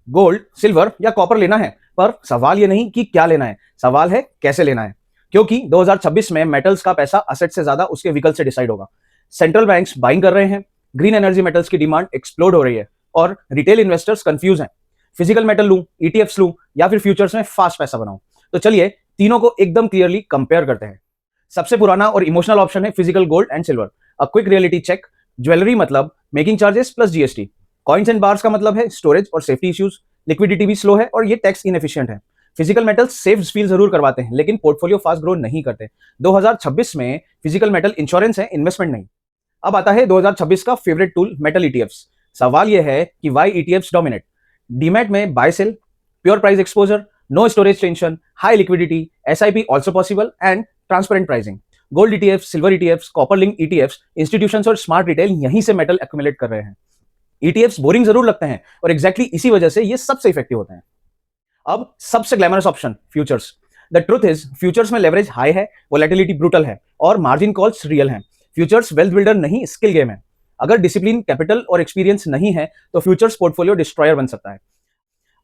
Gold, silver या copper लेना है, पर सवाल ये नहीं कि क्या लेना है, सवाल है कैसे लेना है। क्योंकि 2026 में मेटल्स का पैसा असेट से ज्यादा उसके व्हीकल से डिसाइड होगा। सेंट्रल बैंक्स बाइंग कर रहे हैं, ग्रीन एनर्जी मेटल्स की डिमांड एक्सप्लोड हो रही है और रिटेल इन्वेस्टर्स कंफ्यूज हैं। फिजिकल मेटल लूं, ईटीएफ्स लूं या फिर फ्यूचर्स में फास्ट पैसा बनाऊं? तो चलिए तीनों को एकदम क्लियरली कंपेयर करते हैं। सबसे पुराना और इमोशनल ऑप्शन है physical gold and silver. A quick reality check. Jewellery मतलब making charges plus GST. Coins and bars का मतलब है स्टोरेज और सेफ्टी इश्यूज। लिक्विडिटी भी स्लो है और ये टैक्स इनएफिशिएंट है। फिजिकल मेटल सेफ फील जरूर करवाते हैं लेकिन पोर्टफोलियो फास्ट ग्रो नहीं करते। 2026 में फिजिकल मेटल इंश्योरेंस है, इन्वेस्टमेंट नहीं। अब आता है 2026 का फेवरेट टूल, मेटल ईटीएफ्स। सवाल यह है कि वाई ईटीएफ्स डोमिनेट। डीमैट में buy sell, pure price exposure, no storage tension, high liquidity, SIP also possible and transparent pricing. Gold ETF, silver ETF, copper link ETF, institutions और smart retail यहीं से metal accumulate कर रहे हैं। ETFs boring जरूर लगते हैं और एग्जैक्टली इसी वजह से ये सबसे इफेक्टिव होते हैं। अब सबसे glamorous option, futures. The truth is futures में लेवरेज हाई है, वोलेटिलिटी ब्रूटल है और मार्जिन कॉल्स रियल हैं। फ्यूचर्स वेल्थ बिल्डर नहीं, स्किल गेम है। अगर डिसिप्लिन, कैपिटल और एक्सपीरियंस नहीं है तो फ्यूचर्स पोर्टफोलियो डिस्ट्रॉयर बन सकता है।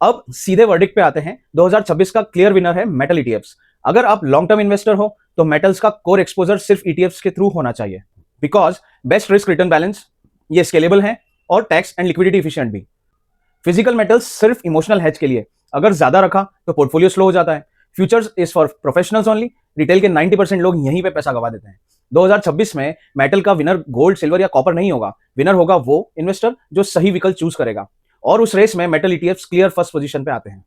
अब सीधे वर्डिक्ट पे आते हैं। 2026 का क्लियर विनर है मेटल ईटीएफ्स। अगर आप लॉन्ग टर्म इन्वेस्टर हो तो मेटल्स का कोर एक्सपोजर सिर्फ ईटीएफ्स के थ्रू होना चाहिए, because best risk return balance, ये स्केलेबल है और टैक्स एंड लिक्विडिटी एफिशिएंट भी। फिजिकल मेटल्स सिर्फ इमोशनल हेज के लिए, अगर ज्यादा रखा तो पोर्टफोलियो स्लो हो जाता है। Futures is for professionals only, retail के 90% लोग यहीं पे पैसा गवा देते हैं। 2026 में मेटल का विनर गोल्ड, सिल्वर या कॉपर नहीं होगा, विनर होगा वो इन्वेस्टर जो सही विकल्प चूज करेगा और उस रेस में metal ETFs clear first position पे आते हैं।